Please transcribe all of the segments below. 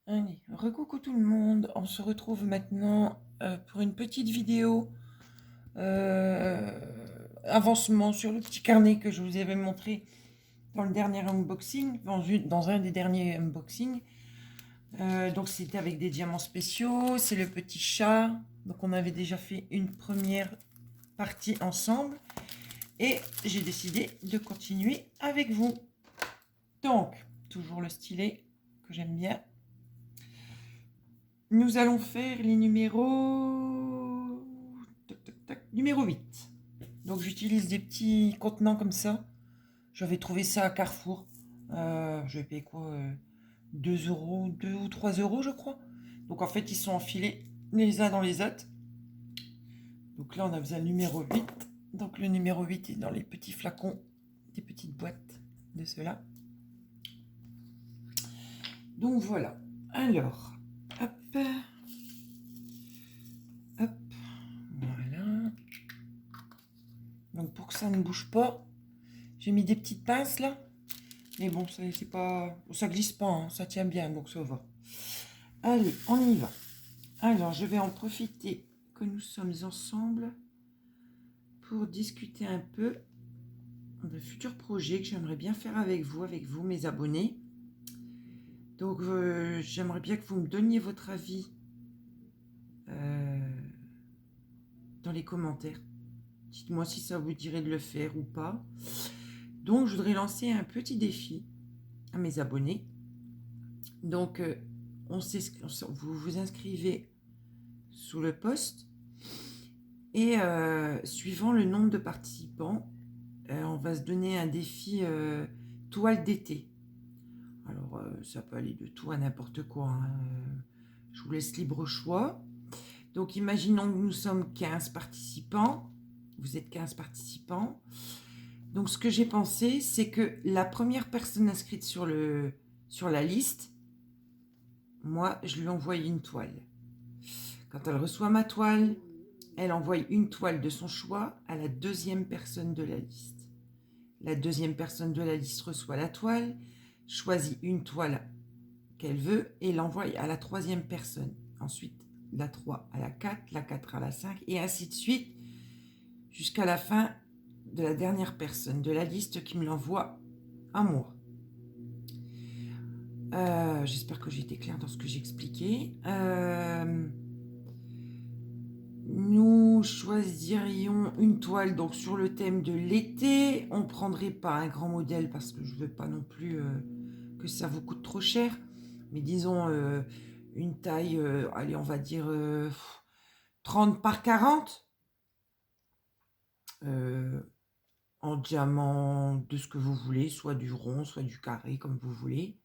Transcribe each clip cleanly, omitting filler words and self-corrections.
Allez, recoucou tout le monde. On se retrouve maintenant pour une petite vidéo euh, avancement sur le petit carnet que je vous avais montré dans le dernier unboxing, dans un des derniers unboxings. Donc c'était avec des diamants spéciaux, c'est le petit chat. Donc on avait déjà fait une première partie ensemble et j'ai décidé de continuer avec vous. Donc, toujours le stylet que j'aime bien. Nous allons faire les numéros... Tac, tac, tac. Numéro 8. Donc j'utilise des petits contenants comme ça. J'avais trouvé ça à Carrefour. Je vais payer quoi 2 euros, 2 ou 3 euros je crois. Donc en fait ils sont enfilés les uns dans les autres. Donc là on a besoin du numéro 8. Donc le numéro 8 est dans les petits flacons, des petites boîtes de ceux-là. Donc voilà. Alors, hop, hop, voilà. Donc pour que ça ne bouge pas, j'ai mis des petites pinces là. Mais bon, c'est pas, ça glisse pas, hein, ça tient bien, donc ça va. Allez, on y va. Alors, je vais en profiter que nous sommes ensemble pour discuter un peu de futurs projets que j'aimerais bien faire avec vous, mes abonnés. Donc, j'aimerais bien que vous me donniez votre avis euh, dans les commentaires. Dites-moi si ça vous dirait de le faire ou pas. Donc, je voudrais lancer un petit défi à mes abonnés. Donc, vous vous inscrivez sous le post et suivant le nombre de participants, on va se donner un défi toile d'été. Alors, ça peut aller de tout à n'importe quoi, hein. Je vous laisse libre choix. Donc, imaginons que nous sommes 15 participants. Vous êtes 15 participants. Donc, ce que j'ai pensé, c'est que la première personne inscrite sur la liste, moi, je lui envoie une toile. Quand elle reçoit ma toile, elle envoie une toile de son choix à la deuxième personne de la liste. La deuxième personne de la liste reçoit la toile, choisit une toile qu'elle veut et l'envoie à la troisième personne. Ensuite, la 3 à la 4 à la 5 et ainsi de suite jusqu'à la fin de la dernière personne de la liste qui me l'envoie à moi. J'espère que j'ai été claire dans ce que j'ai expliqué. Nous choisirions une toile donc sur le thème de l'été. On ne prendrait pas un grand modèle parce que je ne veux pas non plus que ça vous coûte trop cher. Mais disons une taille, allez, on va dire 30 par 40. En diamant de ce que vous voulez, soit du rond, soit du carré, comme vous voulez.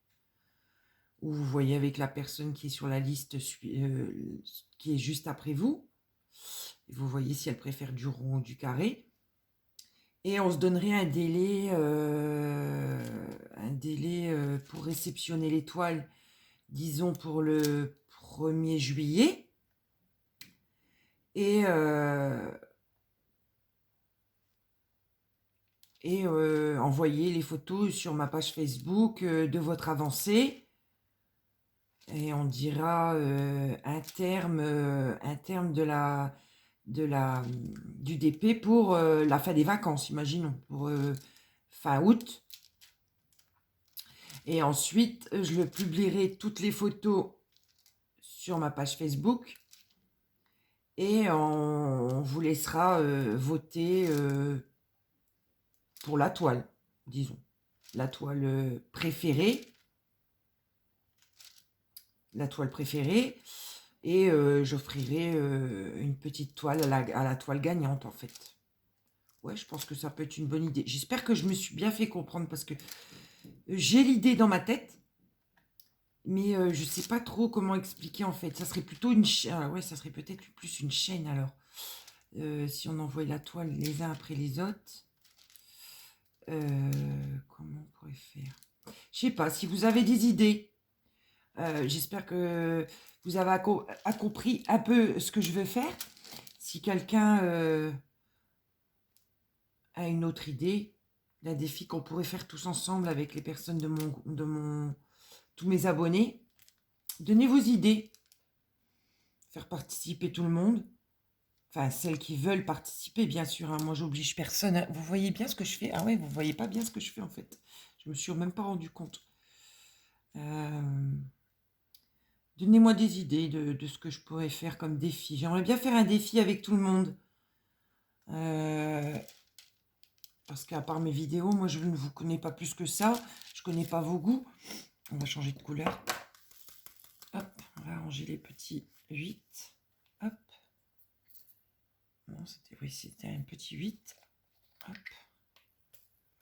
Ou vous voyez avec la personne qui est sur la liste qui est juste après vous. Et vous voyez si elle préfère du rond ou du carré. Et on se donnerait un délai pour réceptionner l'étoile, disons pour le 1er juillet. Et envoyer les photos sur ma page Facebook de votre avancée. Et on dira un terme du DP pour la fin des vacances, imaginons, pour fin août. Et ensuite, je publierai toutes les photos sur ma page Facebook. Et on vous laissera voter pour la toile, disons. La toile préférée. La toile préférée. Et j'offrirai une petite toile à la toile gagnante, en fait. Ouais, je pense que ça peut être une bonne idée. J'espère que je me suis bien fait comprendre parce que j'ai l'idée dans ma tête, mais je sais pas trop comment expliquer en fait. Ça serait plutôt une chaîne. Ouais, ça serait peut-être plus une chaîne alors. Si on envoie la toile les uns après les autres. Comment on pourrait faire? Je sais pas, si vous avez des idées, j'espère que vous avez compris un peu ce que je veux faire. Si quelqu'un a une autre idée d'un défi qu'on pourrait faire tous ensemble avec les personnes tous mes abonnés, Donnez vos idées. Faire participer tout le monde. Enfin, celles qui veulent participer, bien sûr. Hein. Moi, j'oblige personne. Hein. Vous voyez bien ce que je fais? Ah ouais, vous voyez pas bien ce que je fais, en fait. Je me suis même pas rendu compte. Donnez-moi des idées de ce que je pourrais faire comme défi. J'aimerais bien faire un défi avec tout le monde. Parce qu'à part mes vidéos, moi, je ne vous connais pas plus que ça. Je connais pas vos goûts. On va changer de couleur. Hop, on va ranger les petits 8. Hop. Non, c'était oui, c'était un petit 8. Hop.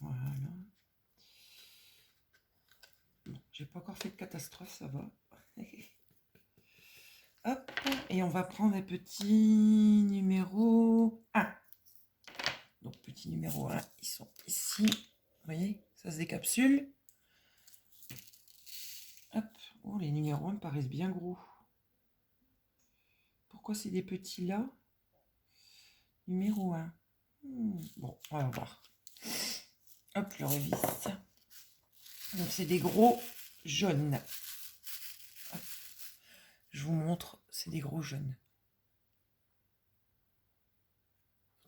Voilà. Bon, j'ai pas encore fait de catastrophe, ça va. Hop. Et on va prendre un petit numéro 1. Donc, petit numéro 1, ils sont ici. Vous voyez, ça se décapsule. Hop. Oh, les numéros 1 me paraissent bien gros. Pourquoi c'est des petits là? Numéro 1. Bon, on va voir. Hop, le revis. Donc, c'est des gros jaunes. Hop. Je vous montre, c'est des gros jaunes.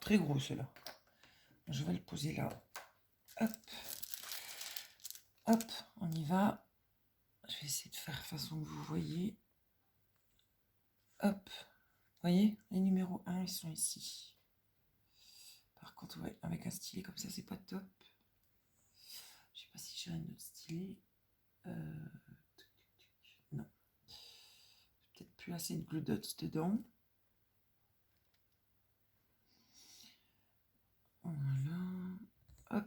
Très gros, ceux-là. Je vais le poser là. Hop. Hop, on y va. Je vais essayer de faire façon que vous voyez. Hop. Vous voyez, les numéros 1, ils sont ici. Par contre, ouais, avec un stylet comme ça, c'est pas top. Je sais pas si j'ai un autre stylet. Non. Peut-être plus assez de glue dots dedans. Voilà. Hop.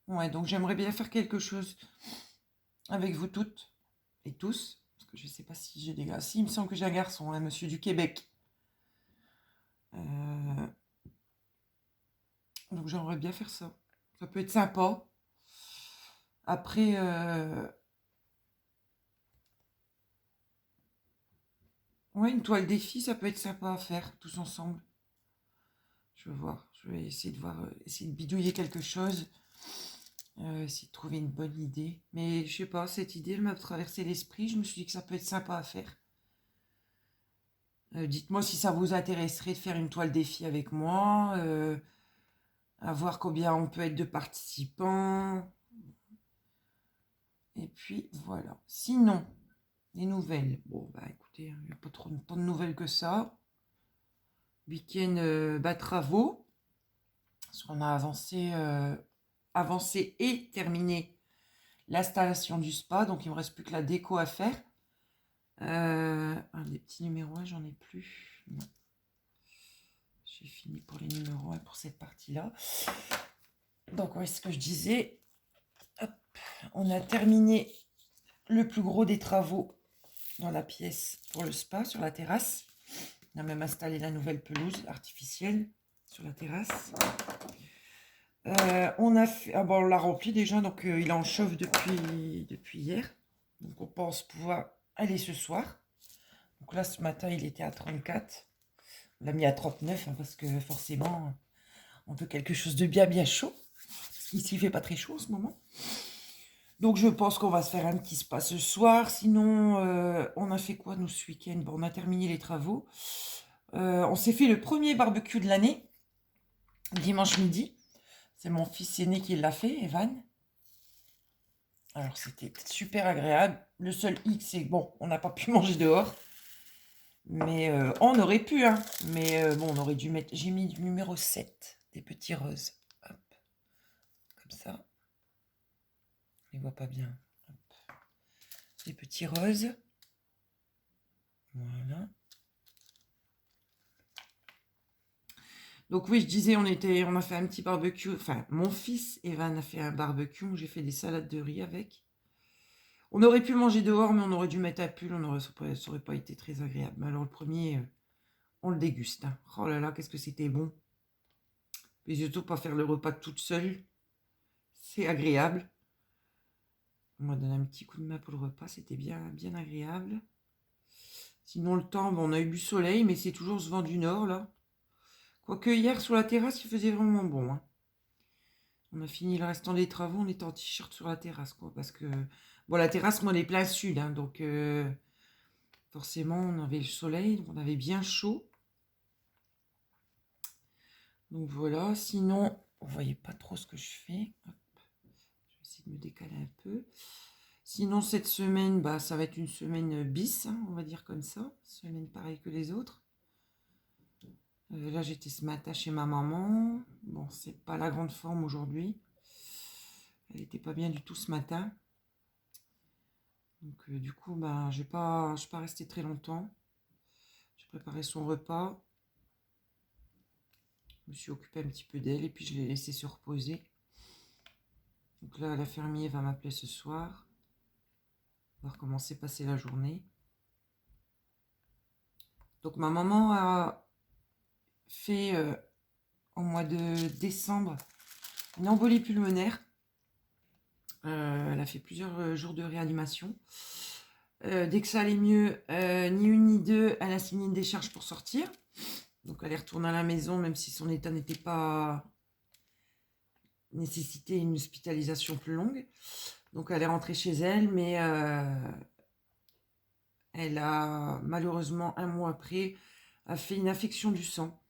Ouais, donc j'aimerais bien faire quelque chose avec vous toutes et tous. Parce que je sais pas si j'ai des gars. Si, il me semble que j'ai un garçon, un monsieur du Québec. Donc j'aimerais bien faire ça. Ça peut être sympa. Après, ouais, une toile défi, ça peut être sympa à faire tous ensemble. Je vais voir. Je vais essayer de voir, essayer de bidouiller quelque chose. Essayer de trouver une bonne idée. Mais je sais pas, cette idée, elle m'a traversé l'esprit. Je me suis dit que ça peut être sympa à faire. Dites-moi si ça vous intéresserait de faire une toile défi avec moi. À voir combien on peut être de participants. Et puis voilà. Sinon, les nouvelles. Bon, bah écoutez, il n'y a pas trop tant de nouvelles que ça. Week-end travaux. Parce qu'on a avancé et terminé l'installation du spa. Donc il ne me reste plus que la déco à faire. Des petits numéros 1, j'en ai plus. Non. J'ai fini pour les numéros 1 pour cette partie-là. Donc, ouais, ce que je disais. Hop, on a terminé le plus gros des travaux dans la pièce pour le spa, sur la terrasse. On a même installé la nouvelle pelouse artificielle sur la terrasse. On a fait, on l'a rempli déjà, donc il est en chauffe depuis hier. Donc on pense pouvoir aller ce soir. Donc là, ce matin, il était à 34. On l'a mis à 39 hein, parce que forcément, on veut quelque chose de bien chaud. Parce qu'ici, il fait pas très chaud en ce moment. Donc je pense qu'on va se faire un petit spa ce soir. Sinon, on a fait quoi nous ce week-end? Bon, on a terminé les travaux. On s'est fait le premier barbecue de l'année, dimanche midi. C'est mon fils aîné qui l'a fait, Evan. Alors c'était super agréable. Le seul hic, c'est bon, on n'a pas pu manger dehors. Mais on aurait pu, hein. Mais bon, on aurait dû mettre. J'ai mis du numéro 7, des petits roses. Hop. Comme ça. On ne voit pas bien. Hop. Des petits roses. Voilà. Donc oui, je disais, on a fait un petit barbecue. Enfin, mon fils Evan a fait un barbecue où j'ai fait des salades de riz avec. On aurait pu manger dehors, mais on aurait dû mettre un pull. Ça aurait pas été très agréable. Mais alors le premier, on le déguste. Hein. Oh là là, qu'est-ce que c'était bon. Mais surtout pas faire le repas toute seule. C'est agréable. On m'a donné un petit coup de main pour le repas. C'était bien, bien agréable. Sinon, le temps, bon, on a eu du soleil, mais c'est toujours ce vent du nord, là. Quoique hier, sur la terrasse, il faisait vraiment bon. Hein. On a fini le restant des travaux, on était en t-shirt sur la terrasse, quoi. Parce que Bon, la terrasse, moi, elle est plein sud, hein, donc forcément, on avait le soleil, donc on avait bien chaud. Donc voilà, sinon, vous voyez pas trop ce que je fais. Hop, je vais essayer de me décaler un peu. Sinon, cette semaine, bah, ça va être une semaine bis, hein, on va dire comme ça. Semaine pareille que les autres. Là, j'étais ce matin chez ma maman. Bon, c'est pas la grande forme aujourd'hui. Elle était pas bien du tout ce matin. Donc, du coup, bah, je vais pas rester très longtemps. J'ai préparé son repas. Je me suis occupée un petit peu d'elle et puis je l'ai laissée se reposer. Donc là, la fermier va m'appeler ce soir. On va recommencer à passer la journée. Donc ma maman a fait au mois de décembre une embolie pulmonaire. Elle a fait plusieurs jours de réanimation. Dès que ça allait mieux, ni une ni deux, elle a signé une décharge pour sortir. Donc elle est retournée à la maison, même si son état n'était pas nécessité une hospitalisation plus longue. Donc elle est rentrée chez elle, mais elle a malheureusement un mois après a fait une infection du sang.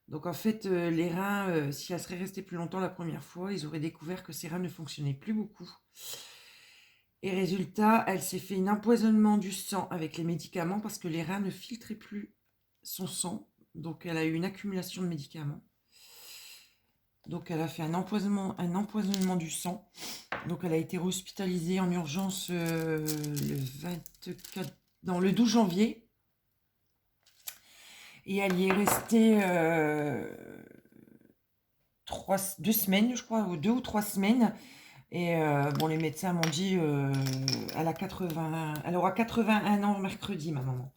Donc en fait, les reins, si elle serait restée plus longtemps la première fois, ils auraient découvert que ses reins ne fonctionnaient plus beaucoup. Et résultat, elle s'est fait un empoisonnement du sang avec les médicaments parce que les reins ne filtraient plus son sang. Donc elle a eu une accumulation de médicaments. Donc elle a fait un empoisonnement du sang. Donc elle a été hospitalisée en urgence le 12 janvier. Et elle y est restée 2 semaines, je crois, ou 2 ou 3 semaines. Et bon, les médecins m'ont dit, elle aura 81 ans mercredi, ma maman.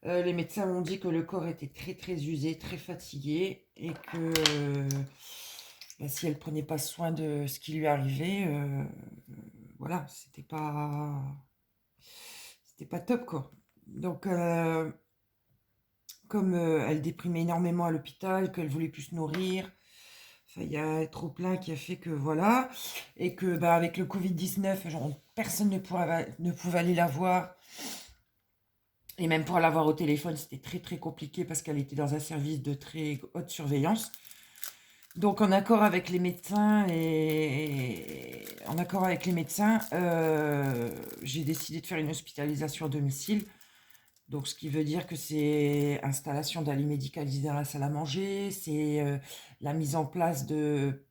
Les médecins m'ont dit que le corps était très très usé, très fatigué, et que bah, si elle prenait pas soin de ce qui lui arrivait, voilà, c'était pas top quoi. Donc comme elle déprimait énormément à l'hôpital, qu'elle voulait plus se nourrir. Enfin, il y a un trop plein qui a fait que voilà, et que bah, avec le Covid-19, genre, personne ne pouvait aller la voir. Et même pour l'avoir au téléphone, c'était très très compliqué parce qu'elle était dans un service de très haute surveillance. Donc en accord avec les médecins j'ai décidé de faire une hospitalisation à domicile. Donc, ce qui veut dire que c'est installation d'un lit médicalisé dans la salle à manger, c'est la mise en place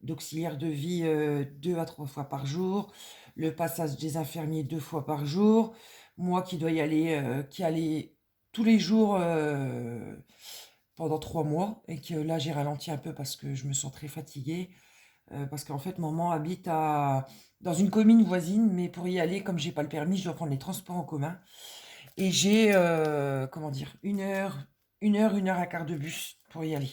d'auxiliaires de vie 2 à 3 fois par jour, le passage des infirmiers 2 fois par jour, moi qui dois y aller, qui allais tous les jours pendant 3 mois, et que là j'ai ralenti un peu parce que je me sens très fatiguée, parce qu'en fait maman habite dans une commune voisine, mais pour y aller, comme j'ai pas le permis, je dois prendre les transports en commun. Et j'ai, comment dire, 1 heure, 1 heure et quart de bus pour y aller.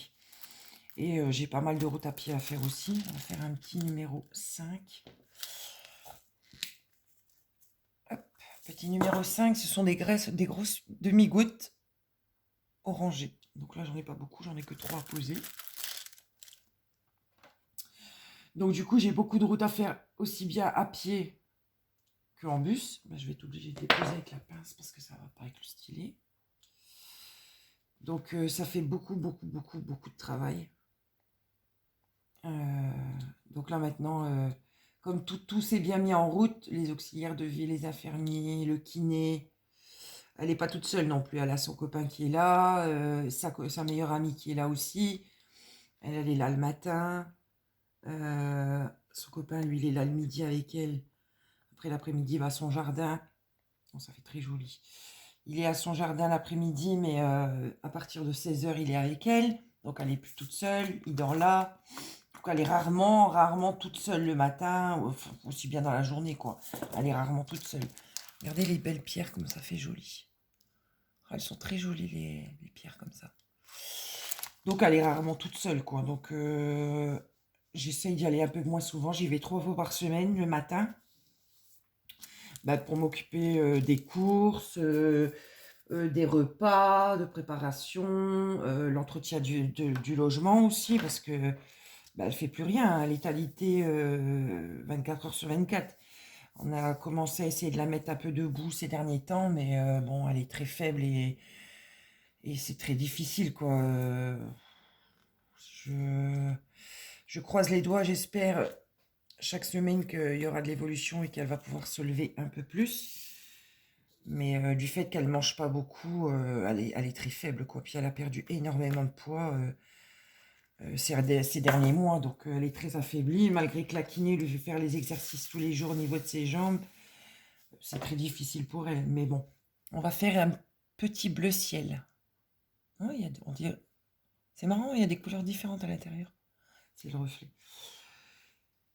Et j'ai pas mal de route à pied à faire aussi. On va faire un petit numéro 5. Hop, petit numéro 5, ce sont des grosses demi-gouttes orangées. Donc là, j'en ai pas beaucoup, j'en ai que 3 à poser. Donc du coup, j'ai beaucoup de route à faire aussi bien à pied qu'en bus. Bah, je vais être obligée de déposer avec la pince parce que ça va pas avec le stylet. Donc ça fait beaucoup de travail. Donc là maintenant, comme tout s'est bien mis en route, les auxiliaires de vie, les infirmiers, le kiné, elle n'est pas toute seule non plus, elle a son copain qui est là, sa meilleure amie qui est là aussi, elle est là le matin, son copain lui il est là le midi avec elle, après l'après-midi il va à son jardin, bon, ça fait très joli, il est à son jardin l'après-midi, mais à partir de 16h il est avec elle, donc elle n'est plus toute seule, il dort là. Elle est rarement toute seule le matin, aussi bien dans la journée, quoi. Elle est rarement toute seule. Regardez les belles pierres, comme ça fait joli. Elles sont très jolies, les pierres, comme ça. Donc, elle est rarement toute seule, quoi. Donc, j'essaye d'y aller un peu moins souvent. J'y vais 3 fois par semaine, le matin, bah, pour m'occuper des courses, des repas, de préparation, l'entretien du logement aussi, parce que bah, elle fait plus rien, elle est alitée 24 heures sur 24. On a commencé à essayer de la mettre un peu debout ces derniers temps, mais bon, elle est très faible et c'est très difficile, quoi. Je, je croise les doigts, j'espère chaque semaine qu'il y aura de l'évolution et qu'elle va pouvoir se lever un peu plus. Mais du fait qu'elle mange pas beaucoup, elle est très faible, quoi. Puis elle a perdu énormément de poids ces derniers mois, donc elle est très affaiblie. Malgré que la kiné lui fait faire les exercices tous les jours au niveau de ses jambes, c'est très difficile pour elle. Mais bon, on va faire un petit bleu ciel. Oh, on dirait... C'est marrant, il y a des couleurs différentes à l'intérieur. C'est le reflet.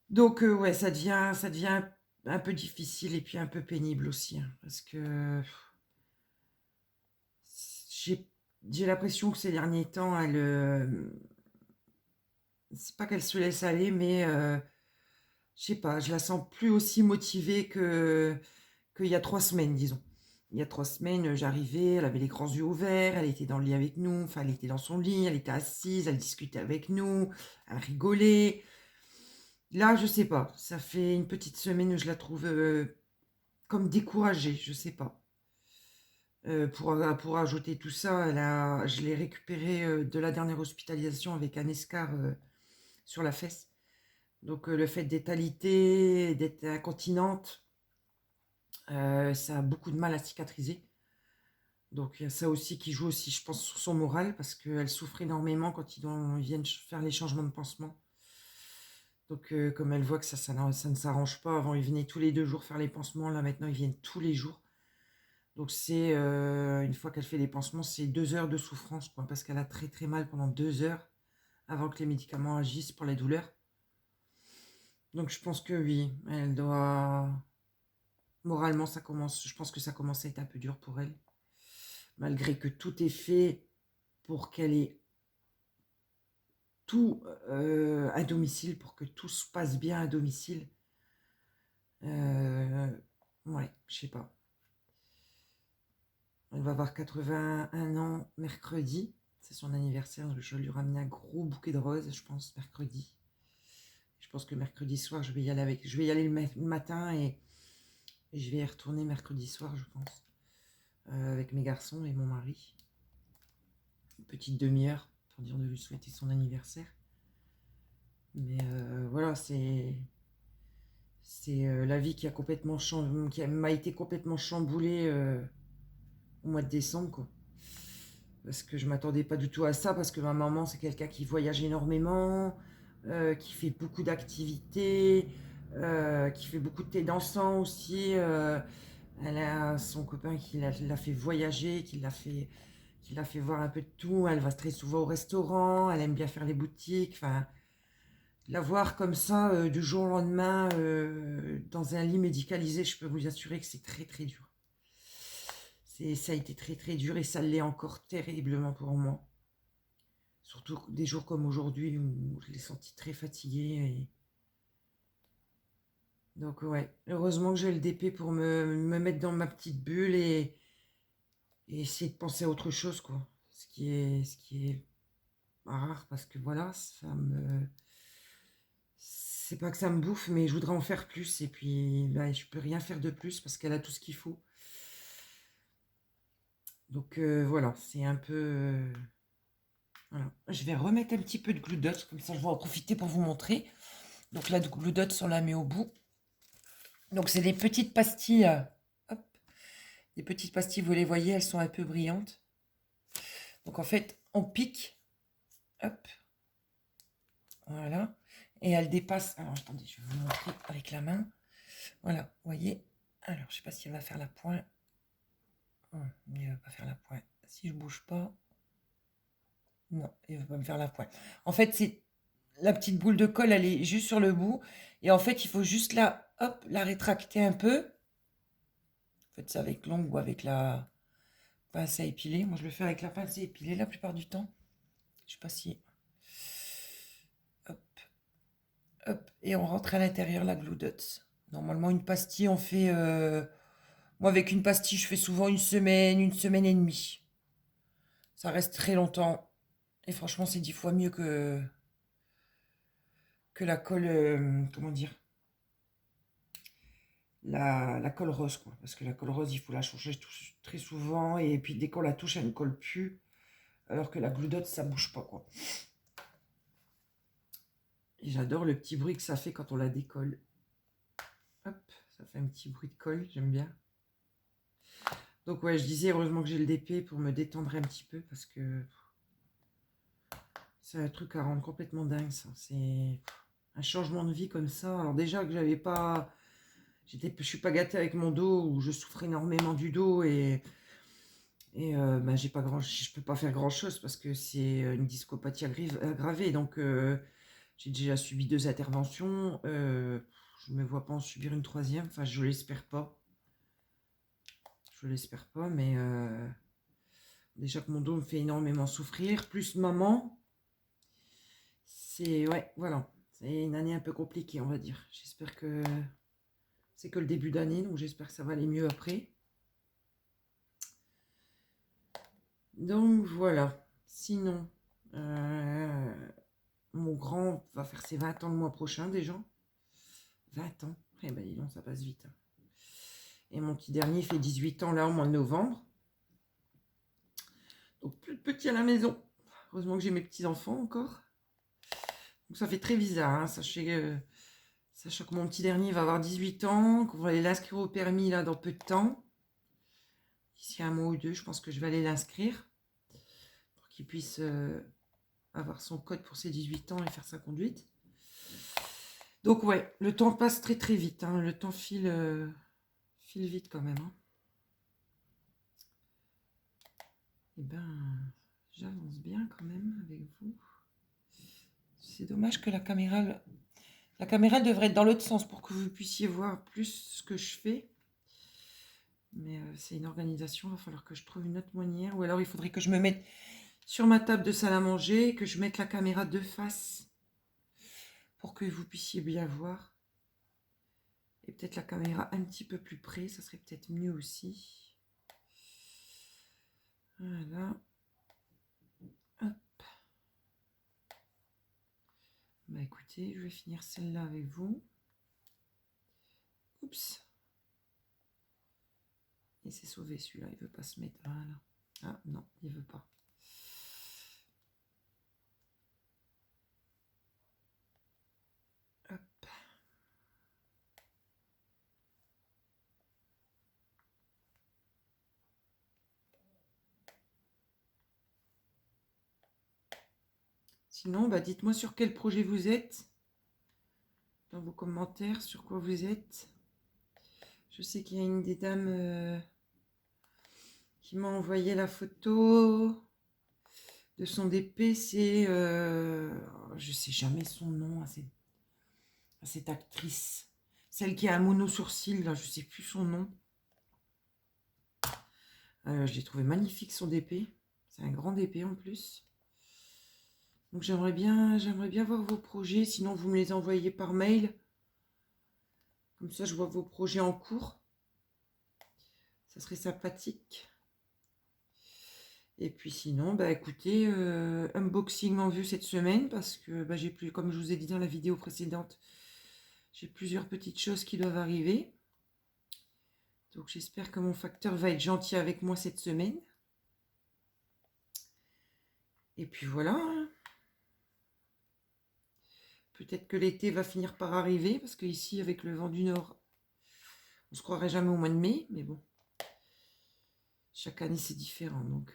Donc ouais, ça devient un peu difficile et puis un peu pénible aussi, hein, parce que j'ai j'ai l'impression que ces derniers temps, c'est pas qu'elle se laisse aller, mais je sais pas, je la sens plus aussi motivée qu'il y a 3 semaines, disons. Il y a 3 semaines, j'arrivais, elle avait les grands yeux ouverts, elle était dans le lit avec nous, enfin, elle était dans son lit, elle était assise, elle discutait avec nous, elle rigolait. Là, je sais pas, ça fait une petite semaine où je la trouve comme découragée, je sais pas. Pour ajouter tout ça, je l'ai récupérée de la dernière hospitalisation avec un escar sur la fesse. Donc le fait d'être alitée, d'être incontinente, ça a beaucoup de mal à cicatriser. Donc il y a ça aussi qui joue aussi, je pense, sur son moral, parce qu'elle souffre énormément quand ils viennent faire les changements de pansement. Donc comme elle voit que ça ne s'arrange pas, avant ils venaient tous les 2 jours faire les pansements, là maintenant ils viennent tous les jours. Donc c'est, une fois qu'elle fait les pansements, c'est 2 heures de souffrance, quoi, parce qu'elle a très très mal pendant 2 heures avant que les médicaments agissent pour la douleur. Donc je pense que oui, elle doit... Moralement, je pense que ça commence à être un peu dur pour elle. Malgré que tout est fait pour qu'elle ait tout à domicile, pour que tout se passe bien à domicile. Ouais, je sais pas. Elle va avoir 81 ans mercredi. C'est son anniversaire. Je vais lui ramener un gros bouquet de roses, je pense, mercredi. Je pense que mercredi soir, je vais y aller le matin et je vais y retourner mercredi soir, je pense. Avec mes garçons et mon mari. Une petite demi-heure pour dire de lui souhaiter son anniversaire. Mais voilà, c'est la vie qui m'a été complètement chamboulée au mois de décembre, quoi. Parce que je m'attendais pas du tout à ça, parce que ma maman, c'est quelqu'un qui voyage énormément, qui fait beaucoup d'activités, qui fait beaucoup de thé dansant aussi. Elle a son copain qui l'a fait voyager, qui l'a fait voir un peu de tout. Elle va très souvent au restaurant, elle aime bien faire les boutiques. Enfin, la voir comme ça, du jour au lendemain, dans un lit médicalisé, je peux vous assurer que c'est très très dur. Ça a été très très dur et ça l'est encore terriblement pour moi. Surtout des jours comme aujourd'hui où je l'ai senti très fatiguée. Donc ouais, heureusement que j'ai le DP pour me mettre dans ma petite bulle et essayer de penser à autre chose, quoi. Ce qui est rare parce que voilà, c'est pas que ça me bouffe, mais je voudrais en faire plus et puis bah, je peux rien faire de plus parce qu'elle a tout ce qu'il faut. Donc voilà, c'est un peu... voilà. Je vais remettre un petit peu de Glue Dots, comme ça je vais en profiter pour vous montrer. Donc la Glue Dots, on la met au bout. Donc c'est des petites pastilles, hop, des petites pastilles, vous les voyez, elles sont un peu brillantes. Donc en fait, on pique, hop, voilà, et elle dépasse. Alors attendez, je vais vous montrer avec la main. Voilà, vous voyez. Alors je sais pas si elle va faire la pointe. Il ne va pas faire la pointe. Si je bouge pas, non, il ne va pas me faire la pointe. En fait, c'est la petite boule de colle, elle est juste sur le bout, et en fait, il faut juste hop, la rétracter un peu. Faites ça avec l'ongle ou avec la pince à épiler. Moi, je le fais avec la pince à épiler la plupart du temps. Je sais pas si... Hop, hop. Et on rentre à l'intérieur la Glue Dots. Normalement, une pastille, on fait... Moi, avec une pastille, je fais souvent une semaine et demie. Ça reste très longtemps. Et franchement, c'est 10 fois mieux que la colle... comment dire? la colle rose, quoi. Parce que la colle rose, il faut la changer très souvent. Et puis dès qu'on la touche, elle ne colle plus. Alors que la Glue Dot, ça bouge pas, quoi. Et j'adore le petit bruit que ça fait quand on la décolle. Hop, ça fait un petit bruit de colle, j'aime bien. Donc ouais, je disais, heureusement que j'ai le DP pour me détendre un petit peu. Parce que c'est un truc à rendre complètement dingue, ça. C'est un changement de vie comme ça. Alors déjà que j'avais pas... Je suis pas gâtée avec mon dos, où je souffre énormément du dos bah, j'ai pas je peux pas faire grand chose parce que c'est une discopathie aggravée. Donc j'ai déjà subi 2 interventions. Je me vois pas en subir une 3e. Enfin, je l'espère pas. Je l'espère pas, mais déjà que mon dos me fait énormément souffrir. Plus maman, c'est ouais, voilà, c'est une année un peu compliquée, on va dire. J'espère que c'est que le début d'année, donc j'espère que ça va aller mieux après. Donc voilà. Sinon, mon grand va faire ses 20 ans le mois prochain déjà. 20 ans. Eh ben dis donc, ça passe vite. Et mon petit dernier fait 18 ans là au mois de novembre. Donc plus de petits à la maison. Heureusement que j'ai mes petits-enfants encore. Donc ça fait très bizarre. Hein. Sachez que mon petit dernier va avoir 18 ans, qu'on va aller l'inscrire au permis là dans peu de temps. D'ici un mois ou 2, je pense que je vais aller l'inscrire. Pour qu'il puisse avoir son code pour ses 18 ans et faire sa conduite. Donc ouais, le temps passe très très vite. Hein. Le temps file vite quand même. Hein. Eh ben, j'avance bien quand même avec vous. C'est dommage que la caméra devrait être dans l'autre sens pour que vous puissiez voir plus ce que je fais. Mais c'est une organisation, il va falloir que je trouve une autre manière. Ou alors il faudrait que je me mette sur ma table de salle à manger, que je mette la caméra de face pour que vous puissiez bien voir. Et peut-être la caméra un petit peu plus près, ça serait peut-être mieux aussi. Voilà. Hop. Bah écoutez, je vais finir celle-là avec vous. Oups. Et c'est sauvé celui-là, il veut pas se mettre. Voilà. Ah non, il veut pas. Hop. Sinon, bah dites-moi sur quel projet vous êtes. Dans vos commentaires, sur quoi vous êtes. Je sais qu'il y a une des dames qui m'a envoyé la photo de son DP. C'est... je sais jamais son nom à cette actrice. Celle qui a un mono sourcil, là, je sais plus son nom. Je l'ai trouvé magnifique son DP. C'est un grand DP en plus. Donc j'aimerais bien voir vos projets. Sinon, vous me les envoyez par mail. Comme ça, je vois vos projets en cours. Ça serait sympathique. Et puis sinon, bah écoutez, unboxing en vue cette semaine parce que bah, j'ai plus, comme je vous ai dit dans la vidéo précédente, j'ai plusieurs petites choses qui doivent arriver. Donc j'espère que mon facteur va être gentil avec moi cette semaine. Et puis voilà. Peut-être que l'été va finir par arriver parce que ici, avec le vent du nord, on se croirait jamais au mois de mai, mais bon. Chaque année, c'est différent. Donc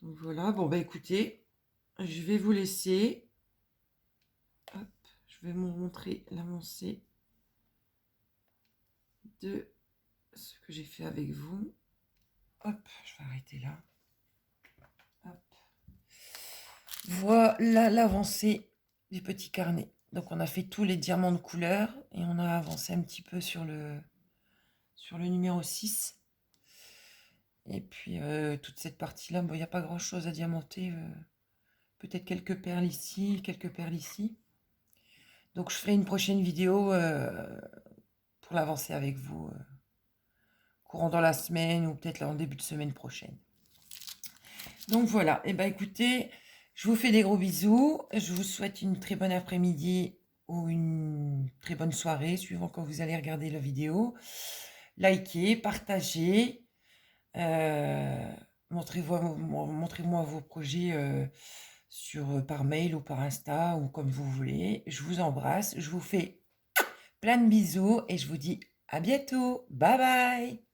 voilà. Bon, bah écoutez, je vais vous laisser. Hop, je vais vous montrer l'avancée de ce que j'ai fait avec vous. Hop, je vais arrêter là. Hop. Voilà l'avancée du petit carnet. Donc on a fait tous les diamants de couleur et on a avancé un petit peu sur le numéro 6. Et puis toute cette partie-là, bon, il n'y a pas grand-chose à diamanter. Peut-être quelques perles ici, quelques perles ici. Donc je ferai une prochaine vidéo pour l'avancer avec vous courant dans la semaine ou peut-être en début de semaine prochaine. Donc voilà, et ben écoutez, je vous fais des gros bisous, je vous souhaite une très bonne après-midi ou une très bonne soirée, suivant quand vous allez regarder la vidéo. Likez, partagez, euh, montrez-moi vos projets par mail ou par Insta ou comme vous voulez. Je vous embrasse, je vous fais plein de bisous et je vous dis à bientôt. Bye bye!